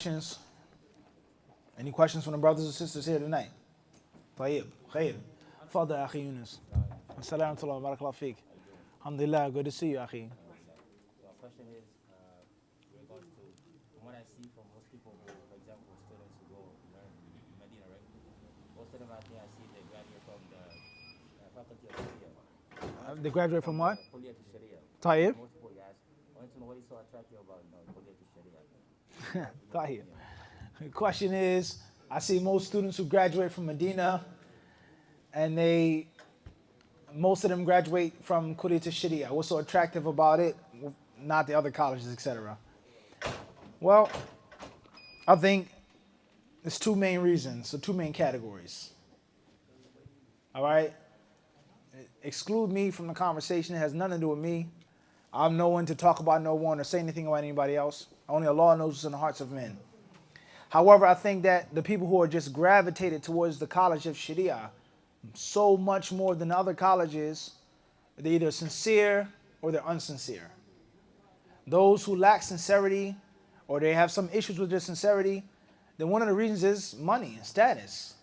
questions? Any questions from the brothers and sisters here tonight? طيب خير تفضل يا أخي يونس. السلام ورحمة الله وبركاته فيك. Alhamdulillah, good to see you, أخي. The question is, with regards to, from what I see from most people who, for example, students who go learn in Medina, right? Most of them, I think I see they graduate from the faculty of Sharia. They graduate from what? Faculty of Sharia. طيب. Most people you ask, I want to know what is so attractive about faculty of Sharia. طيب. The question is, I see most students who graduate from Medina, and most of them graduate from Kulliyat Sharia. What's so attractive about it? Not the other colleges, etc. Well, I think there's two main reasons, so two main categories. All right? Exclude me from the conversation. It has nothing to do with me. I'm no one to talk about no one or say anything about anybody else. Only Allah knows what's in the hearts of men. However, I think that the people who are just gravitated towards the College of Sharia so much more than other colleges, they're either sincere or they're unsincere. Those who lack sincerity or they have some issues with their sincerity, then one of the reasons is money, status,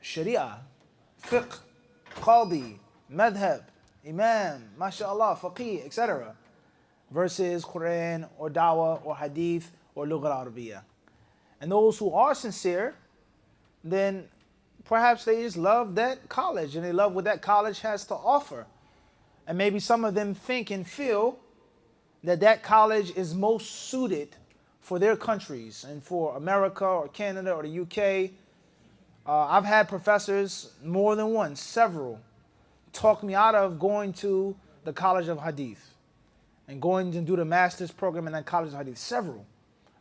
Sharia, fiqh, qadi, madhab, imam, mashallah, faqih, etc. versus Quran or dawah or hadith or lugha al-arabiyyah. And those who are sincere, then perhaps they just love that college and they love what that college has to offer. And maybe some of them think and feel that that college is most suited for their countries and for America or Canada or the UK. I've had professors, more than one, several, talk me out of going to the College of Hadith and going to do the master's program in that College of Hadith, several.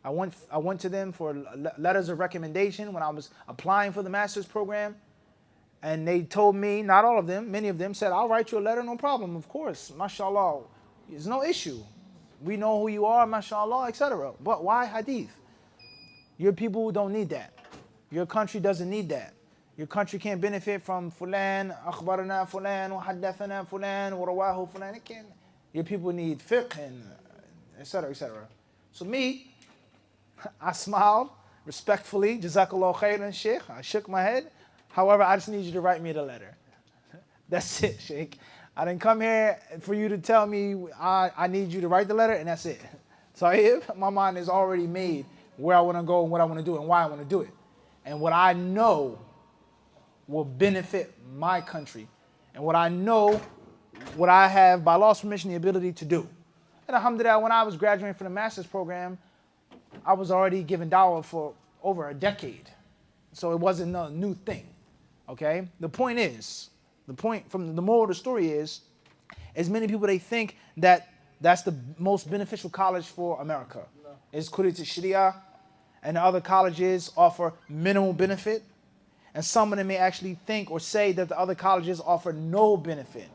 I went to them for letters of recommendation when I was applying for the master's program, and they told me, not all of them, many of them said, I'll write you a letter, no problem, of course, mashallah, there's no issue. We know who you are, mashallah, etc. But why hadith? Your people don't need that. Your country doesn't need that. Your country can't benefit from fulan, akhbarana fulan, wa haddathana fulan, wa rawahu fulan. It can't. Your people need fiqh and etc. etc. So me, I smiled respectfully, Jazakallah khairan, Sheikh. I shook my head. However, I just need you to write me the letter. That's it, Sheikh. I didn't come here for you to tell me I need you to write the letter, and that's it. So my mind is already made where I want to go and what I want to do and why I want to do it. And what I know will benefit my country. And what I know, what I have, by Allah's permission, the ability to do. And alhamdulillah, when I was graduating from the master's program, I was already giving dawah for over a decade. So it wasn't a new thing, okay? The point from the moral of the story is, as many people, they think that that's the most beneficial college for America. Is Kulliyat Sharia, and the other colleges offer minimal benefit. And some of them may actually think or say that the other colleges offer no benefit.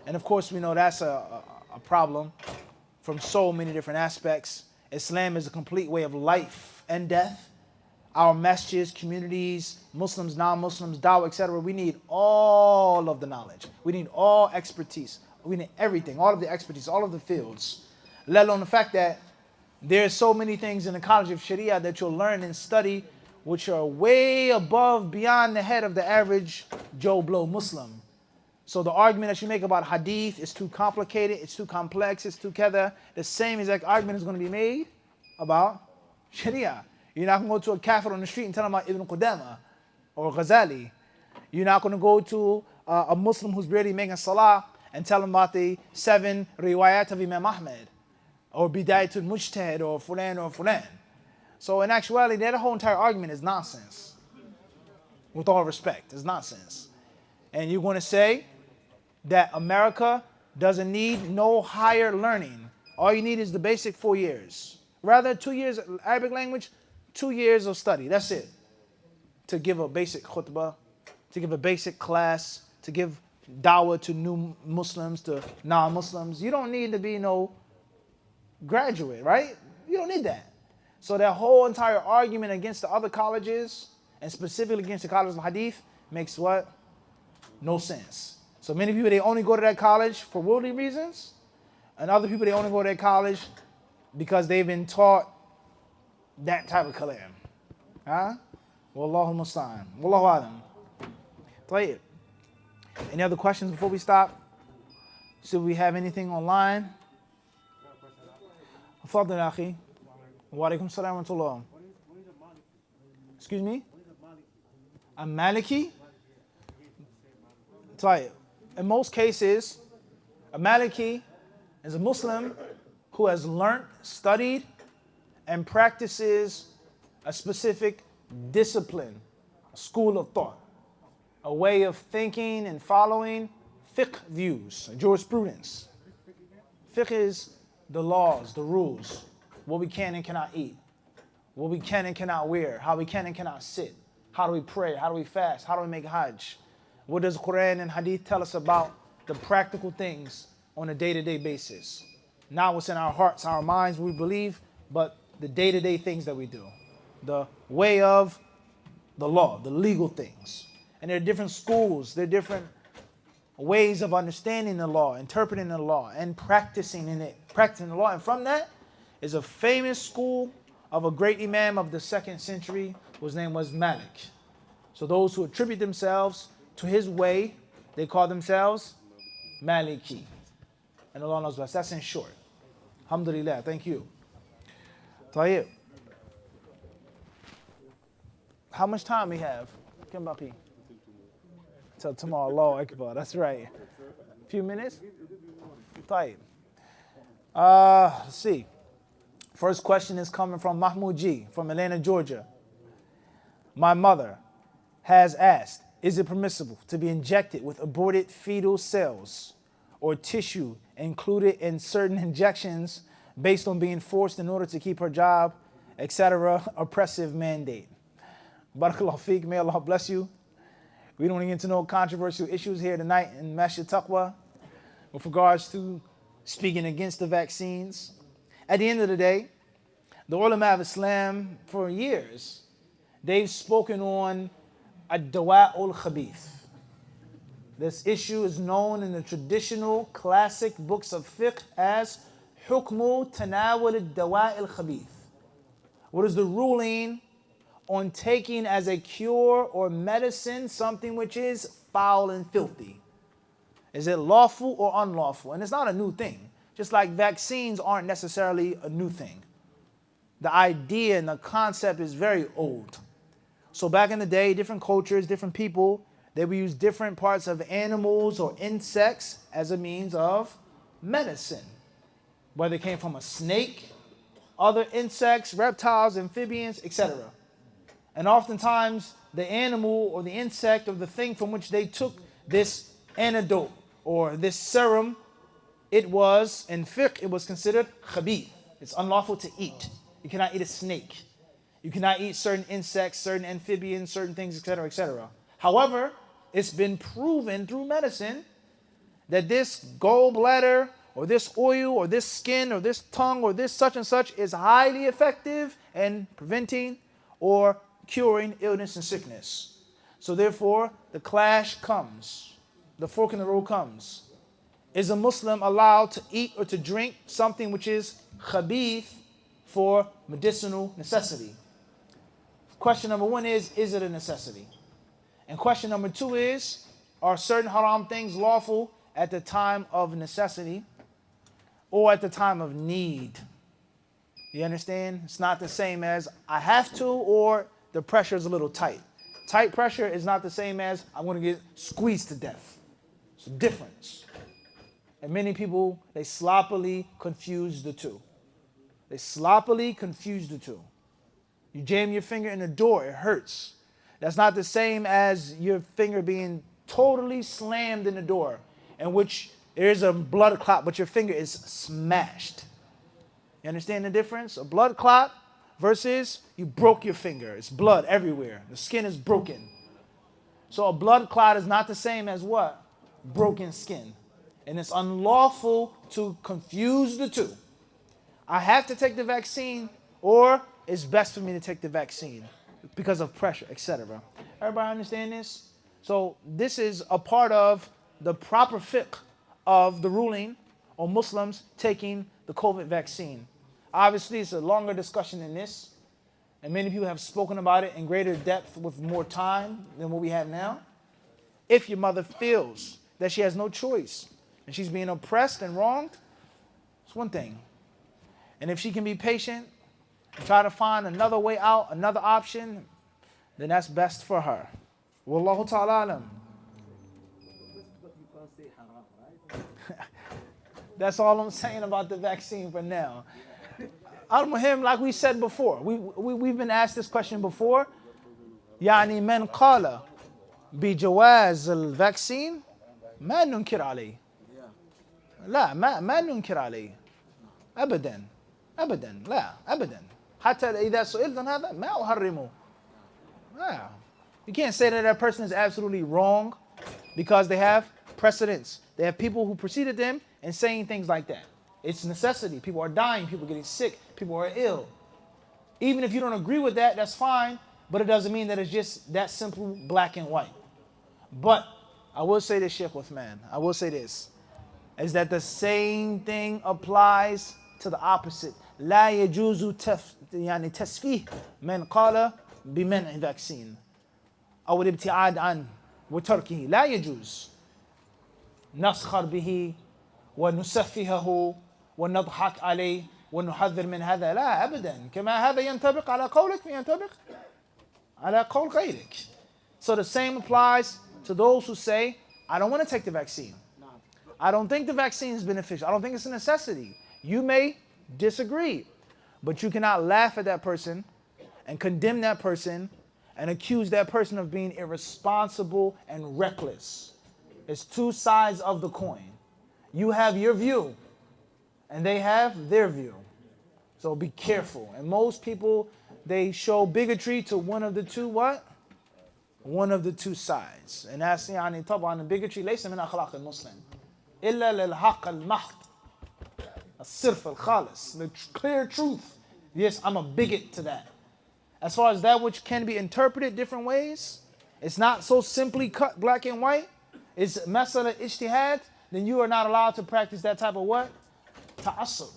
And of course, we know that's a problem from so many different aspects. Islam is a complete way of life and death. Our masjids, communities, Muslims, non-Muslims, dawah, etc. We need all of the knowledge. We need all expertise. We need everything, all of the expertise, all of the fields. Let alone the fact that there's so many things in the College of Sharia that you'll learn and study which are way above, beyond the head of the average Joe Blow Muslim. So the argument that you make about hadith is too complicated, it's too complex, it's too kether. The same exact argument is going to be made about Sharia. You're not going to go to a kafir on the street and tell him about Ibn Qudama or Ghazali. You're not going to go to a Muslim who's barely making salah and tell him about the 7 riwayat of Imam Ahmed or Bidayatul Mujtahid or Fulan or Fulan. So in actuality, that whole entire argument is nonsense. With all respect, it's nonsense. And you're going to say that America doesn't need no higher learning. All you need is the basic 4 years. Rather, 2 years Arabic language, 2 years of study. That's it. To give a basic khutbah, to give a basic class, to give dawah to new Muslims, to non-Muslims. You don't need to be no graduate, right? You don't need that. So that whole entire argument against the other colleges, and specifically against the College of Hadith, makes what? No sense. So many people, they only go to that college for worldly reasons, and other people, they only go to that college because they've been taught that type of kalam. Huh? Wallahu musta'an. Wallahu alam. طيب. Any other questions before we stop? Should we have anything online? تفضل يا أخي. وعليكم السلام ورحمة الله. Excuse me? A Maliki? طيب. In most cases, a Maliki is a Muslim who has learnt, studied, and practices a specific discipline, a school of thought, a way of thinking and following fiqh views, jurisprudence. Fiqh is the laws, the rules, what we can and cannot eat, what we can and cannot wear, how we can and cannot sit, how do we pray, how do we fast, how do we make hajj. What does Quran and Hadith tell us about the practical things on a day-to-day basis? Not what's in our hearts, our minds, we believe, but the day-to-day things that we do. The way of the law, the legal things. And there are different schools, there are different ways of understanding the law, interpreting the law, and practicing in it, practicing the law. And from that is a famous school of a great imam of the 2nd century whose name was Malik. So those who attribute themselves to his way, they call themselves Maliki. And Allah knows best. That's in short. Alhamdulillah. Thank you. Tayyib. How much time we have? Kimbapi. Till tomorrow. Allahu Akbar. That's right. A few minutes? Tayyib. Let's see. First question is coming from Mahmoud G. from Atlanta, Georgia. My mother has asked, is it permissible to be injected with aborted fetal cells or tissue included in certain injections based on being forced in order to keep her job, etc., oppressive mandate? Barakallahu feek, may Allah bless you. We don't get into no controversial issues here tonight in Masjid Taqwa with regards to speaking against the vaccines. At the end of the day, the ulama of Islam for years, they've spoken on ad-dawa'ul khabith. This issue is known in the traditional classic books of fiqh as hukmu tanawul ad-dawa'il khabith. What is the ruling on taking as a cure or medicine something which is foul and filthy? Is it lawful or unlawful? And it's not a new thing. Just like vaccines aren't necessarily a new thing. The idea and the concept is very old. So back in the day, different cultures, different people, they would use different parts of animals or insects as a means of medicine. Whether it came from a snake, other insects, reptiles, amphibians, etc. And oftentimes, the animal or the insect or the thing from which they took this antidote or this serum, it was, in fiqh, it was considered khabith. It's unlawful to eat. You cannot eat a snake. You cannot eat certain insects, certain amphibians, certain things, etc., etc. However, it's been proven through medicine that this gallbladder or this oil or this skin or this tongue or this such and such is highly effective in preventing or curing illness and sickness. So therefore, the clash comes. The fork in the road comes. Is a Muslim allowed to eat or to drink something which is khabith for medicinal necessity? Question number one is it a necessity? And question number two is, are certain haram things lawful at the time of necessity or at the time of need? You understand? It's not the same as I have to or the pressure is a little tight. Tight pressure is not the same as I'm going to get squeezed to death. It's a difference. And many people, they sloppily confuse the two. They sloppily confuse the two. You jam your finger in the door, it hurts. That's not the same as your finger being totally slammed in the door, in which there is a blood clot, but your finger is smashed. You understand the difference? A blood clot versus you broke your finger. It's blood everywhere. The skin is broken. So a blood clot is not the same as what? Broken skin. And it's unlawful to confuse the two. I have to take the vaccine, or it's best for me to take the vaccine because of pressure, etc. Everybody understand this? So this is a part of the proper fiqh of the ruling on Muslims taking the COVID vaccine. Obviously, it's a longer discussion than this. and many people have spoken about it in greater depth with more time than what we have now. If your mother feels that she has no choice and she's being oppressed and wronged, it's one thing. And if she can be patient and try to find another way out, another option, then that's best for her. Wallahu ta'ala alam. That's all I'm saying about the vaccine for now. Al-Muhim, like we said before, we've been asked this question before. يعني من قال بجواز الvaccine ما ننكر عليه. لا ما ننكر عليه أبدا أبدا لا أبدا حتى إذا سئلت عن هذا ما أحرمه. Yeah. You can't say that that person is absolutely wrong because they have precedents. They have people who preceded them and saying things like that. It's necessity. People are dying. People are getting sick. People are ill. Even if you don't agree with that, that's fine. But it doesn't mean that it's just that simple, black and white. But I will say this, Sheikh Uthman. I will say this. Is that the same thing applies to the opposite. لا يجوز يعني تسفيه من قال بمنع vaccine أو الابتعاد عنه وتركه. لا يجوز نسخر به ونسفهه ونضحك عليه ونحذر من هذا. لا أبدا. كما هذا ينطبق على قولك ينطبق على قول غيرك. So the same applies to those who say, I don't want to take the vaccine. I don't think the vaccine is beneficial. I don't think it's a necessity. You may disagree, but you cannot laugh at that person and condemn that person and accuse that person of being irresponsible and reckless. It's two sides of the coin. You have your view, and they have their view. So be careful. And most people, they show bigotry to one of the two what? One of the two sides. And that's يعني طبعا bigotry ليس من أخلاق المسلم إلا للحق المحض الصرف الخالص, the clear truth. Yes, I'm a bigot to that. As far as that which can be interpreted different ways, it's not so simply cut black and white. It's masala ijtihad. Then you are not allowed to practice that type of what? Ta'assub.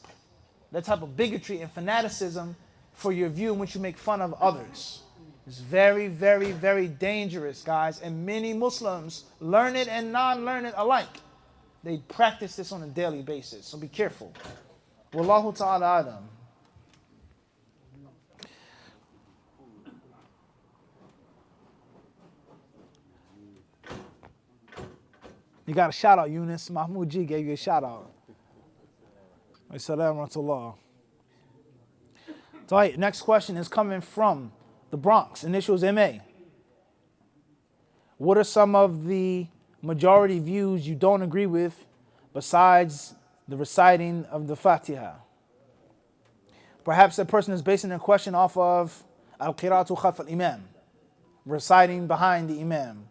That type of bigotry and fanaticism for your view in which you make fun of others. It's very, very, very dangerous, guys. And many Muslims, learned and non-learned alike, they practice this on a daily basis. So be careful. Wallahu ta'ala alam. You got a shout out, Eunice. Mahmoud G gave you a shout out. Assalamu alaikum. So, next question is coming from the Bronx. Initials MA. What are some of the majority views you don't agree with besides the reciting of the Fatiha? Perhaps that person is basing their question off of al-qira'atu khalf al-imam, reciting behind the imam,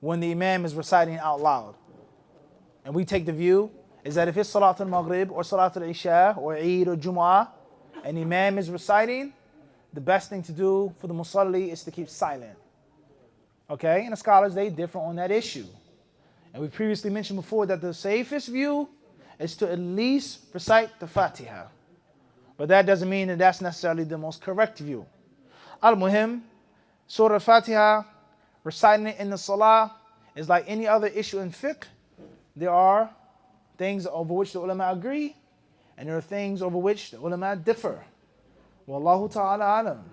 when the imam is reciting out loud. And we take the view is that if it's Salat al-Maghrib or Salat al-Isha or Eid or Jumu'ah, and the imam is reciting, the best thing to do for the musalli is to keep silent. Okay? And the scholars, they differ on that issue. And we previously mentioned before that the safest view is to at least recite the Fatiha. But that doesn't mean that that's necessarily the most correct view. Al-Muhim, Surah Al-Fatiha, reciting it in the Salah is like any other issue in fiqh. There are things over which the ulama agree, and there are things over which the ulama differ. Wallahu ta'ala alam.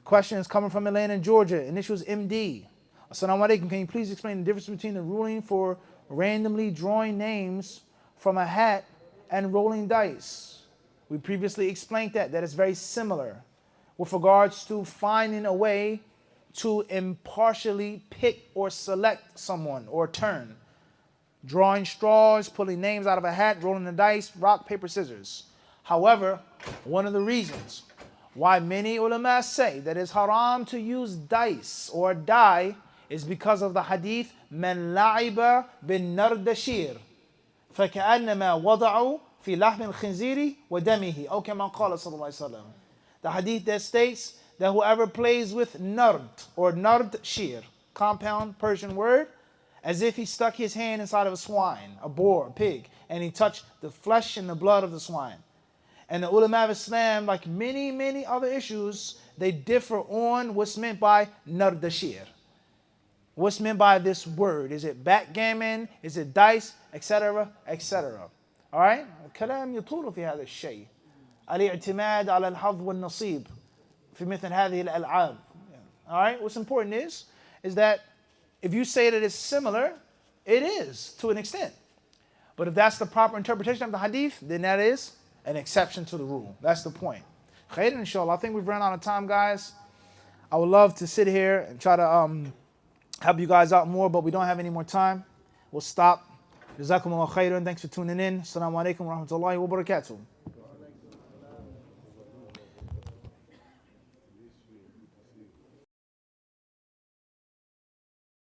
Question is coming from Atlanta, Georgia. Initials MD. Assalamu alaikum. Can you please explain the difference between the ruling for randomly drawing names from a hat and rolling dice? We previously explained that is very similar with regards to finding a way to impartially pick or select someone or turn. Drawing straws, pulling names out of a hat, rolling the dice, rock, paper, scissors. However, one of the reasons why many ulama say that it's haram to use dice or die is because of the hadith, من لعب بالنردشير فكأنما وضعوا في لحم الخنزير ودمه أو كما قال صلى الله عليه وسلم. The hadith that states that whoever plays with nard or nard shir, compound Persian word, as if he stuck his hand inside of a swine, a boar, a pig, and he touched the flesh and the blood of the swine. And the ulama of Islam, like many other issues, they differ on what's meant by nardashir. What's meant by this word? Is it backgammon? Is it dice? Etc. etc. All right? الكلام يطول في هذا الشيء. الاعتماد على الحظ والنصيب في مثل هذه الألعاب. All right? What's important is that if you say that it's similar, it is to an extent. But if that's the proper interpretation of the hadith, then that is an exception to the rule. That's the point. Khair, inshallah. I think we've run out of time, guys. I would love to sit here and try to help you guys out more, but we don't have any more time. We'll stop. Jazakumullah khairan. Thanks for tuning in. Assalamu alaikum wa rahmatullahi wa barakatuh.